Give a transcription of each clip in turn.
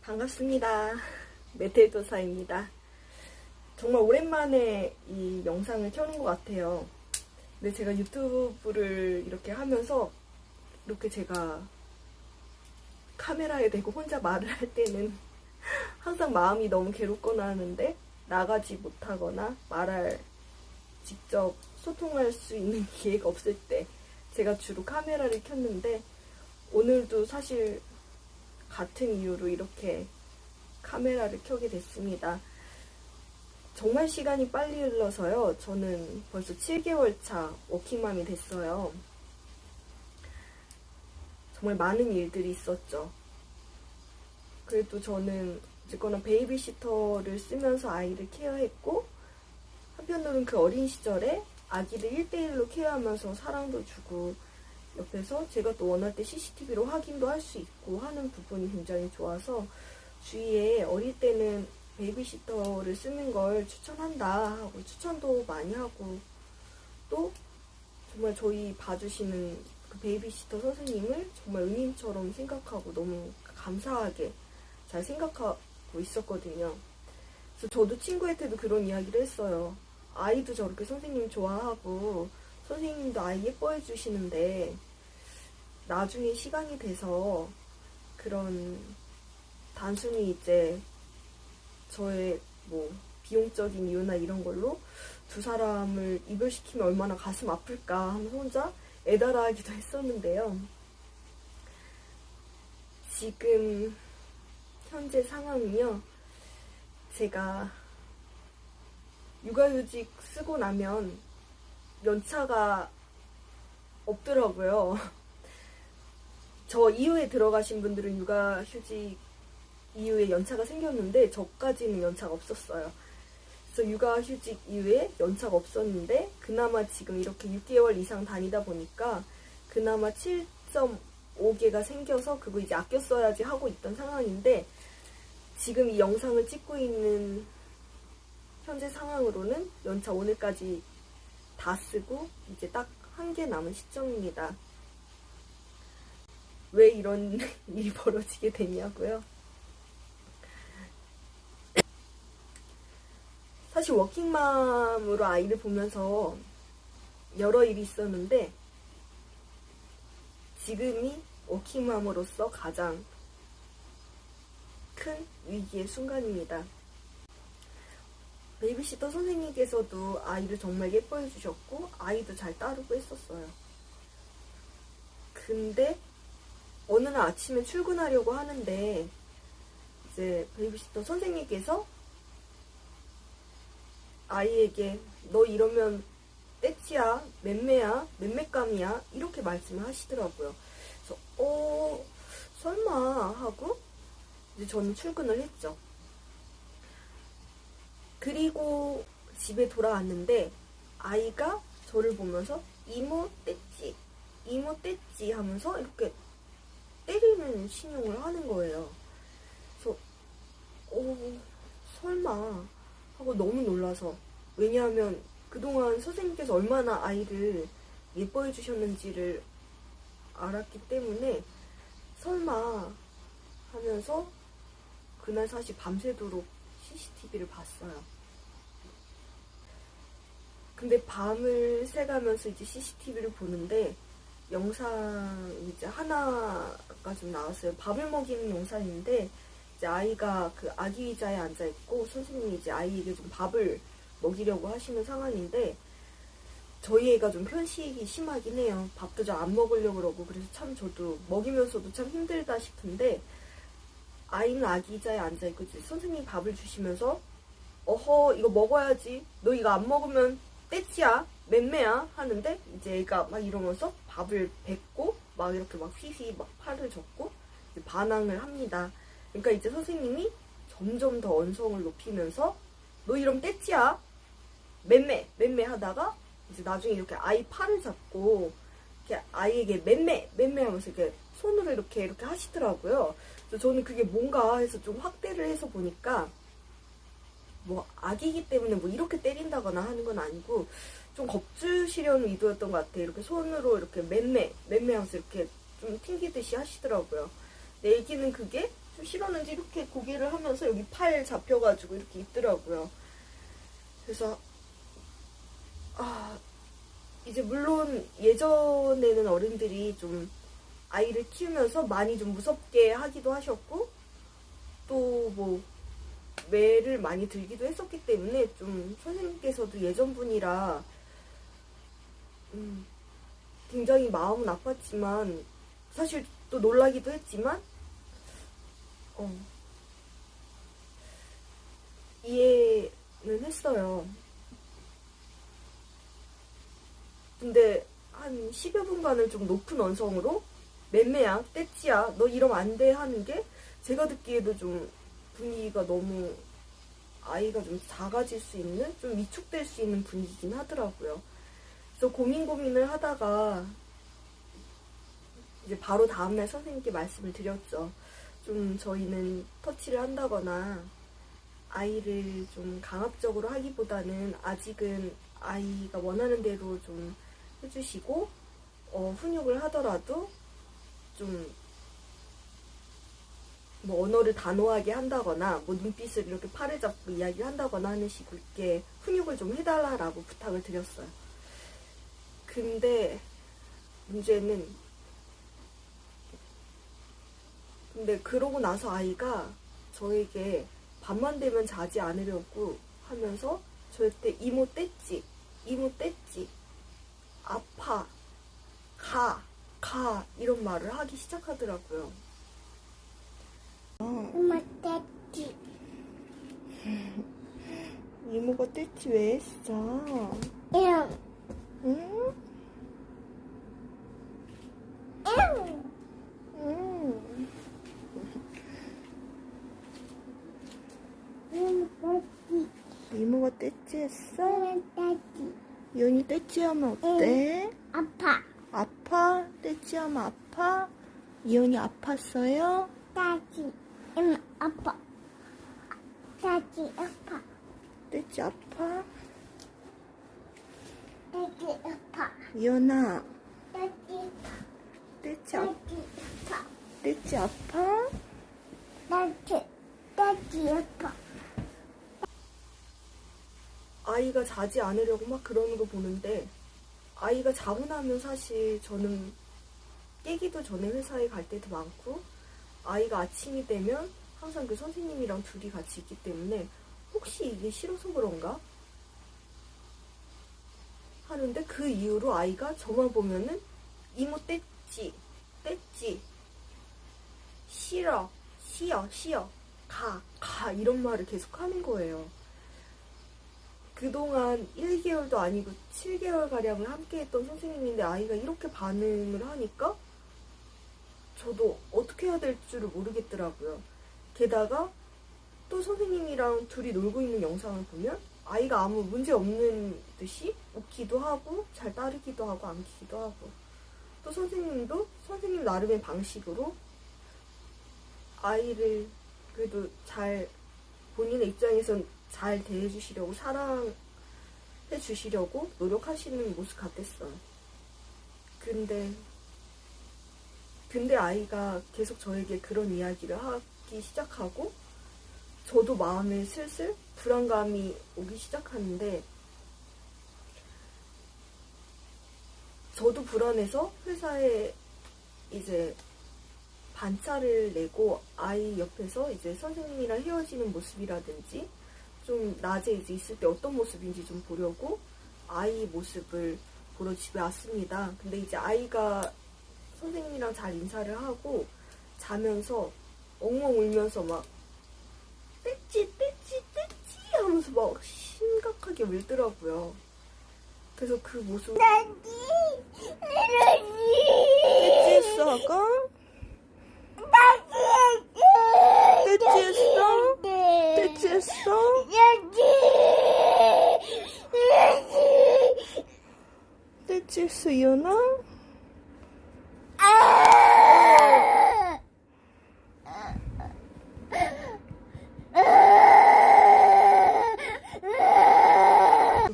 반갑습니다. 메텔도사입니다. 정말 오랜만에 이 영상을 켜는 것 같아요. 근데 제가 유튜브를 이렇게 하면서 이렇게 제가 카메라에 대고 혼자 말을 할 때는 항상 마음이 너무 괴롭거나 하는데 나가지 못하거나 직접 소통할 수 있는 기회가 없을 때 제가 주로 카메라를 켰는데 오늘도 사실 같은 이유로 이렇게 카메라를 켜게 됐습니다. 정말 시간이 빨리 흘러서요. 저는 벌써 7개월 차 워킹맘이 됐어요. 정말 많은 일들이 있었죠. 그래도 저는 어쨌거나 베이비시터를 쓰면서 아이를 케어했고, 한편으로는 그 어린 시절에 아기를 1대1로 케어하면서 사랑도 주고, 옆에서 제가 또 원할 때 CCTV로 확인도 할 수 있고 하는 부분이 굉장히 좋아서 주위에 어릴 때는 베이비시터를 쓰는 걸 추천한다 하고 추천도 많이 하고, 또 정말 저희 봐주시는 그 베이비시터 선생님을 정말 은인처럼 생각하고 너무 감사하게 잘 생각하고 있었거든요. 그래서 저도 친구한테도 그런 이야기를 했어요. 아이도 저렇게 선생님 좋아하고 선생님도 아이 예뻐해 주시는데 나중에 시간이 돼서 그런 단순히 이제 저의 뭐 비용적인 이유나 이런 걸로 두 사람을 이별시키면 얼마나 가슴 아플까 하면서 혼자 애달아하기도 했었는데요. 지금 현재 상황은요, 제가 육아휴직 쓰고 나면 연차가 없더라고요. 저 이후에 들어가신 분들은 육아휴직 이후에 연차가 생겼는데 저까지는 연차가 없었어요. 그래서 육아휴직 이후에 연차가 없었는데 그나마 지금 이렇게 6개월 이상 다니다 보니까 그나마 7.5개가 생겨서 그거 이제 아껴 써야지 하고 있던 상황인데, 지금 이 영상을 찍고 있는 현재 상황으로는 연차 오늘까지 다 쓰고 이제 딱 한 개 남은 시점입니다. 왜 이런 일이 벌어지게 됐냐고요? 사실 워킹맘으로 아이를 보면서 여러 일이 있었는데 지금이 워킹맘으로서 가장 큰 위기의 순간입니다. 베이비시터 선생님께서도 아이를 정말 예뻐해 주셨고 아이도 잘 따르고 했었어요. 근데 어느 날 아침에 출근하려고 하는데 이제 베이비시터 선생님께서 아이에게 너 이러면 떼치야, 맴매야, 맴매감이야 이렇게 말씀을 하시더라고요. 그래서 설마 하고 이제 저는 출근을 했죠. 그리고 집에 돌아왔는데 아이가 저를 보면서 이모 떼찌, 이모 떼찌 하면서 이렇게 때리는 신용을 하는 거예요. 그래서 설마 하고 너무 놀라서, 왜냐하면 그동안 선생님께서 얼마나 아이를 예뻐해 주셨는지를 알았기 때문에 설마 하면서 그날 사실 밤새도록 CCTV를 봤어요. 근데 밤을 새가면서 이제 CCTV를 보는데 영상 이제 하나가 좀 나왔어요. 밥을 먹이는 영상인데 이제 아이가 그 아기 의자에 앉아 있고 선생님이 이제 아이에게 좀 밥을 먹이려고 하시는 상황인데 저희 애가 좀 편식이 심하긴 해요. 밥도 잘 안 먹으려고 그러고, 그래서 참 저도 먹이면서도 참 힘들다 싶은데 아이는 아기 의자에 앉아 있고 선생님이 밥을 주시면서 어허 이거 먹어야지, 너 이거 안 먹으면 떼치야, 맴매야 하는데 이제 애가 막 이러면서 밥을 뱉고 막 이렇게 막 휘휘 막 팔을 젓고 반항을 합니다. 그러니까 이제 선생님이 점점 더 언성을 높이면서 너 이러면 떼치야, 맴매 하다가 이제 나중에 이렇게 아이 팔을 잡고 이렇게 아이에게 맴매 하면서 이렇게 손으로 이렇게 하시더라고요. 그래서 저는 그게 뭔가 해서 좀 확대를 해서 보니까 뭐 아기이기 때문에 뭐 이렇게 때린다거나 하는 건 아니고 좀 겁주시려는 의도였던 것 같아요. 이렇게 손으로 이렇게 맴매 하면서 이렇게 좀 튕기듯이 하시더라고요. 근데 애기는 그게 좀 싫었는지 이렇게 고개를 하면서 여기 팔 잡혀가지고 이렇게 있더라고요. 그래서 이제 물론 예전에는 어른들이 좀 아이를 키우면서 많이 좀 무섭게 하기도 하셨고 또 뭐 매를 많이 들기도 했었기 때문에 좀 선생님께서도 예전 분이라 굉장히 마음은 아팠지만 사실 또 놀라기도 했지만 이해는 했어요. 근데 한 10여 분간을 좀 높은 언성으로 맴매야, 떼찌야, 너 이러면 안 돼 하는 게 제가 듣기에도 좀 분위기가 너무 아이가 좀 작아질 수 있는, 좀 위축될 수 있는 분위기긴 하더라고요. 그래서 고민을 하다가 이제 바로 다음날 선생님께 말씀을 드렸죠. 좀 저희는 터치를 한다거나 아이를 좀 강압적으로 하기보다는 아직은 아이가 원하는 대로 좀 해주시고 훈육을 하더라도 좀 뭐 언어를 단호하게 한다거나 뭐 눈빛을 이렇게 팔을 잡고 이야기를 한다거나 하는 식으로 이렇게 훈육을 좀 해달라고 부탁을 드렸어요. 근데 문제는 그러고 나서 아이가 저에게 밤만 되면 자지 않으려고 하면서 저한테 이모 뗐지, 이모 뗐지, 아파, 가 이런 말을 하기 시작하더라고요. 엄마 뗐지. 이모가 뗐지 왜 했어? 응. 응? 응. 응. 뗐지. 이모가 뗐지 했어? 엄마 뗐지. 이현이 뗐지 하면 어때? 아파. 아파? 뗐지 하면 아파? 이현이 아팠어요? 뗐지. 엄마 아파. 뗐지 아파. 뗐지 아파? 뗐지 아파. 이현아 뗐지 뗐지 아파? 아파. 뗐지 아파? 뗐지 아파. 아이가 자지 않으려고 막 그러는 거 보는데 아이가 자고 나면 사실 저는 깨기도 전에 회사에 갈 때도 많고 아이가 아침이 되면 항상 그 선생님이랑 둘이 같이 있기 때문에 혹시 이게 싫어서 그런가? 하는데 그 이후로 아이가 저만 보면은 이모 뗐지, 뗐지, 싫어, 쉬어, 가 이런 말을 계속 하는 거예요. 그동안 1개월도 아니고 7개월가량을 함께했던 선생님인데 아이가 이렇게 반응을 하니까 저도 어떻게 해야 될 줄을 모르겠더라고요. 게다가 또 선생님이랑 둘이 놀고 있는 영상을 보면 아이가 아무 문제 없는 듯이 웃기도 하고 잘 따르기도 하고 안기기도 하고 또 선생님도 선생님 나름의 방식으로 아이를 그래도 잘 본인의 입장에선 잘 대해주시려고 사랑해 주시려고 노력하시는 모습 같았어요. 근데 아이가 계속 저에게 그런 이야기를 하기 시작하고 저도 마음에 슬슬 불안감이 오기 시작하는데 저도 불안해서 회사에 이제 반차를 내고 아이 옆에서 이제 선생님이랑 헤어지는 모습이라든지 좀 낮에 이제 있을 때 어떤 모습인지 좀 보려고 아이 모습을 보러 집에 왔습니다. 근데 이제 아이가 선생님이랑 잘 인사를 하고 자면서 엉엉 울면서 막 떼찌 하면서 막 심각하게 울더라고요. 그래서 그 모습 떼찌했어 아까? 떼찌했어? 떼찌했어? 떼찌했어 이현아?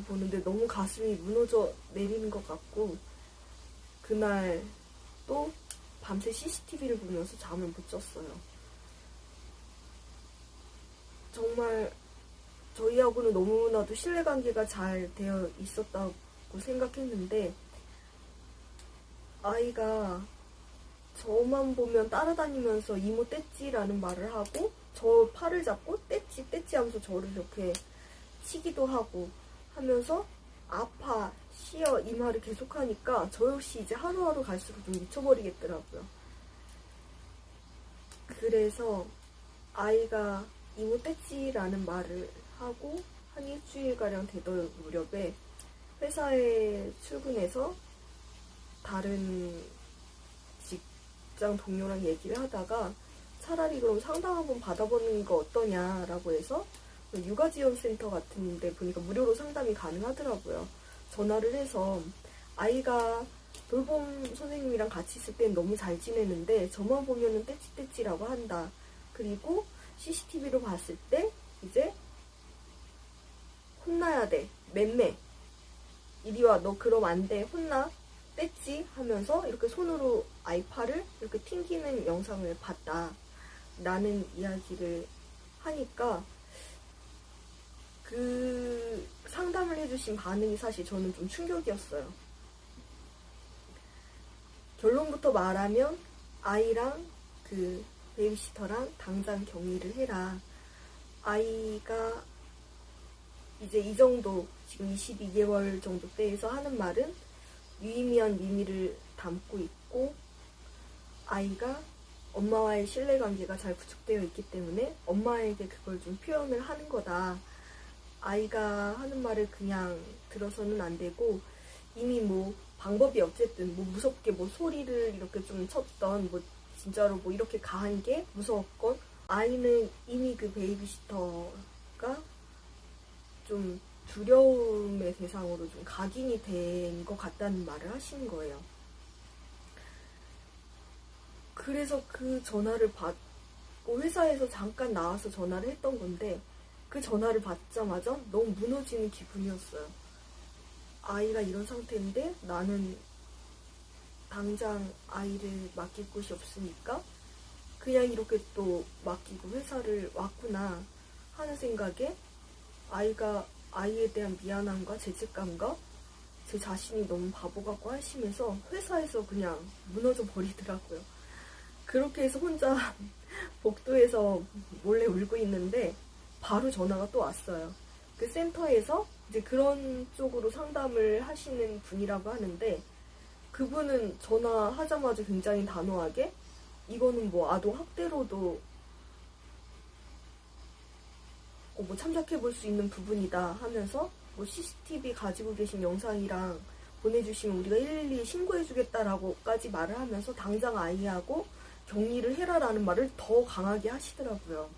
보는데 너무 가슴이 무너져 내리는 것 같고 그날 또 밤새 CCTV를 보면서 잠을 못 잤어요. 정말 저희하고는 너무나도 신뢰관계가 잘 되어 있었다고 생각했는데 아이가 저만 보면 따라다니면서 이모 떼찌라는 말을 하고 저 팔을 잡고 떼찌 떼찌 하면서 저를 이렇게 치기도 하고 하면서 아파 쉬어 이 말을 계속하니까 저 역시 이제 하루하루 갈수록 좀 미쳐버리겠더라고요. 그래서 아이가 이모 떼찌라는 말을 하고 한 일주일가량 되던 무렵에 회사에 출근해서 다른 직장 동료랑 얘기를 하다가 차라리 그럼 상담 한번 받아보는 거 어떠냐라고 해서 육아지원센터 같은 데 보니까 무료로 상담이 가능하더라고요. 전화를 해서 아이가 돌봄 선생님이랑 같이 있을 땐 너무 잘 지내는데 저만 보면은 떼찌떼찌라고 한다. 그리고 CCTV로 봤을 때 이제 혼나야 돼. 맴매. 이리 와. 너 그럼 안 돼. 혼나. 떼찌 하면서 이렇게 손으로 아이 팔을 이렇게 튕기는 영상을 봤다. 라는 이야기를 하니까 그 상담을 해주신 반응이 사실 저는 좀 충격이었어요. 결론부터 말하면 아이랑 그 베이비시터랑 당장 격리를 해라. 아이가 이제 이 정도 지금 22개월 정도 때에서 하는 말은 유의미한 의미를 담고 있고 아이가 엄마와의 신뢰관계가 잘 구축되어 있기 때문에 엄마에게 그걸 좀 표현을 하는 거다. 아이가 하는 말을 그냥 들어서는 안 되고 이미 뭐 방법이 어쨌든 뭐 무섭게 뭐 소리를 이렇게 좀 쳤던 뭐 진짜로 뭐 이렇게 가한 게 무서웠건 아이는 이미 그 베이비시터가 좀 두려움의 대상으로 좀 각인이 된 것 같다는 말을 하시는 거예요. 그래서 그 전화를 받고 회사에서 잠깐 나와서 전화를 했던 건데 그 전화를 받자마자 너무 무너지는 기분이었어요. 아이가 이런 상태인데 나는 당장 아이를 맡길 곳이 없으니까 그냥 이렇게 또 맡기고 회사를 왔구나 하는 생각에 아이에 대한 미안함과 죄책감과 제 자신이 너무 바보 같고 하시면서 회사에서 그냥 무너져 버리더라고요. 그렇게 해서 혼자 복도에서 몰래 울고 있는데 바로 전화가 또 왔어요. 그 센터에서 이제 그런 쪽으로 상담을 하시는 분이라고 하는데 그분은 전화하자마자 굉장히 단호하게 이거는 뭐 아동 학대로도 뭐 참작해 볼 수 있는 부분이다 하면서 뭐 CCTV 가지고 계신 영상이랑 보내주시면 우리가 112에 신고해 주겠다라고까지 말을 하면서 당장 아이하고 격리를 해라라는 말을 더 강하게 하시더라고요.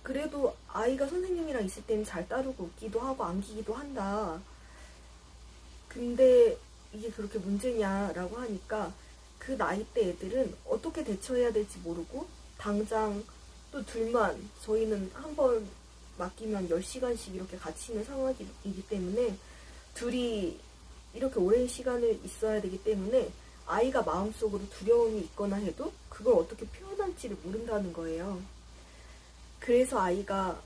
그래도 아이가 선생님이랑 있을 때는 잘 따르고 웃기도 하고 안기기도 한다. 근데 이게 그렇게 문제냐라고 하니까 그 나이대 애들은 어떻게 대처해야 될지 모르고 당장 또 둘만 저희는 한번 맡기면 10시간씩 이렇게 같이 있는 상황이기 때문에 둘이 이렇게 오랜 시간을 있어야 되기 때문에 아이가 마음속으로 두려움이 있거나 해도 그걸 어떻게 표현할지를 모른다는 거예요. 그래서 아이가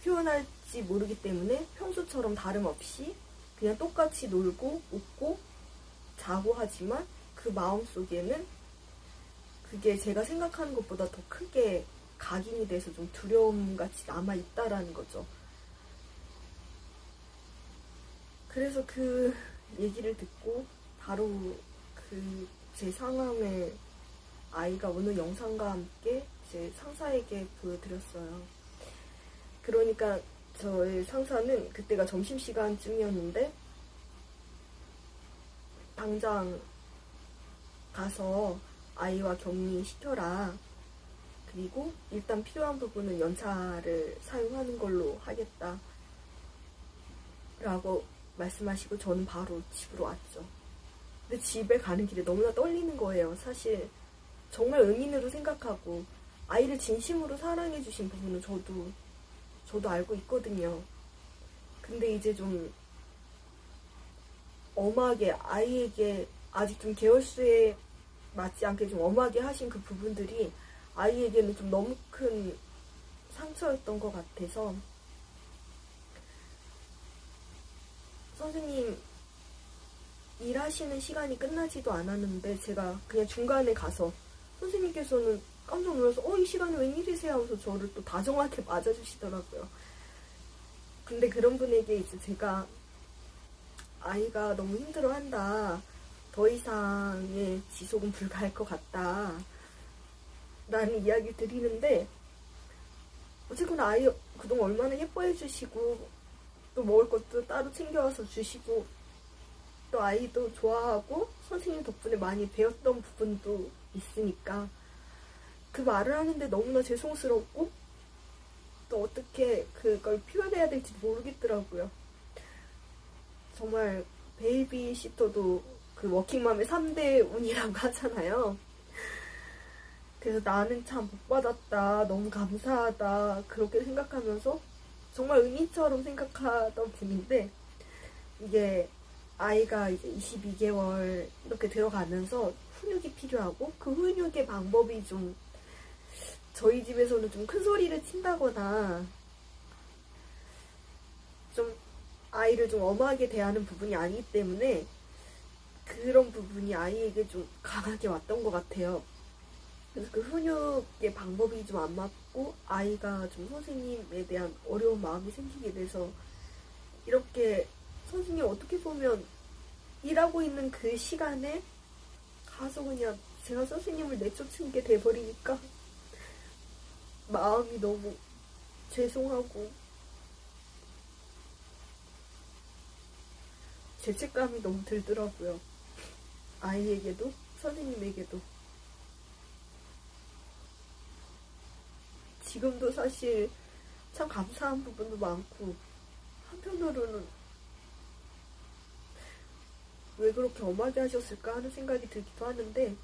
표현할지 모르기 때문에 평소처럼 다름없이 그냥 똑같이 놀고 웃고 자고 하지만 그 마음속에는 그게 제가 생각하는 것보다 더 크게 각인이 돼서 좀 두려움같이 남아있다라는 거죠. 그래서 그 얘기를 듣고 바로 그 제 상황을 아이가 오는 영상과 함께 제 상사에게 보여드렸어요. 그러니까 저의 상사는 그때가 점심시간쯤이었는데 당장 가서 아이와 격리시켜라. 그리고 일단 필요한 부분은 연차를 사용하는 걸로 하겠다. 라고 말씀하시고 저는 바로 집으로 왔죠. 근데 집에 가는 길에 너무나 떨리는 거예요. 사실 정말 은인으로 생각하고 아이를 진심으로 사랑해 주신 부분은 저도 알고 있거든요. 근데 이제 좀 엄하게 아이에게 아직 좀 계열수에 맞지 않게 좀 엄하게 하신 그 부분들이 아이에게는 좀 너무 큰 상처였던 것 같아서 선생님 일하시는 시간이 끝나지도 않았는데 제가 그냥 중간에 가서 선생님께서는 깜짝 놀라서 이 시간에 웬일이세요 하면서 저를 또 다정하게 맞아주시더라고요. 근데 그런 분에게 이제 제가 아이가 너무 힘들어한다, 더 이상의 지속은 불가할 것 같다 라는 이야기 드리는데 어쨌거나 아이 그동안 얼마나 예뻐해 주시고 또 먹을 것도 따로 챙겨와서 주시고 또 아이도 좋아하고 선생님 덕분에 많이 배웠던 부분도 있으니까 그 말을 하는데 너무나 죄송스럽고 또 어떻게 그걸 표현해야 될지 모르겠더라고요. 정말 베이비시터도 그 워킹맘의 3대 운이라고 하잖아요. 그래서 나는 참 복 받았다, 너무 감사하다 그렇게 생각하면서 정말 은인처럼 생각하던 분인데 이게 아이가 이제 22개월 이렇게 들어가면서 훈육이 필요하고 그 훈육의 방법이 좀 저희 집에서는 좀 큰 소리를 친다거나 좀 아이를 좀 엄하게 대하는 부분이 아니기 때문에 그런 부분이 아이에게 좀 강하게 왔던 것 같아요. 그래서 그 훈육의 방법이 좀 안 맞고 아이가 좀 선생님에 대한 어려운 마음이 생기게 돼서 이렇게 선생님 어떻게 보면 일하고 있는 그 시간에 가서 그냥 제가 선생님을 내쫓은 게 돼버리니까 마음이 너무 죄송하고 죄책감이 너무 들더라고요. 아이에게도 선생님에게도. 지금도 사실 참 감사한 부분도 많고 한편으로는 왜 그렇게 엄하게 하셨을까 하는 생각이 들기도 하는데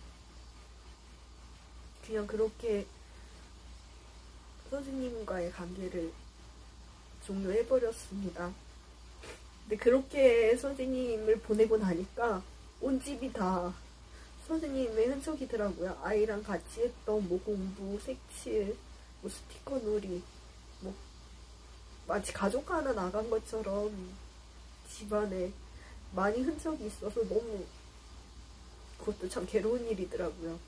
그냥 그렇게 선생님과의 관계를 종료해버렸습니다. 근데 그렇게 선생님을 보내고 나니까 온 집이 다 선생님의 흔적이더라고요. 아이랑 같이 했던 뭐 공부, 색칠, 뭐 스티커 놀이, 뭐 마치 가족 하나 나간 것처럼 집안에 많이 흔적이 있어서 너무 그것도 참 괴로운 일이더라고요.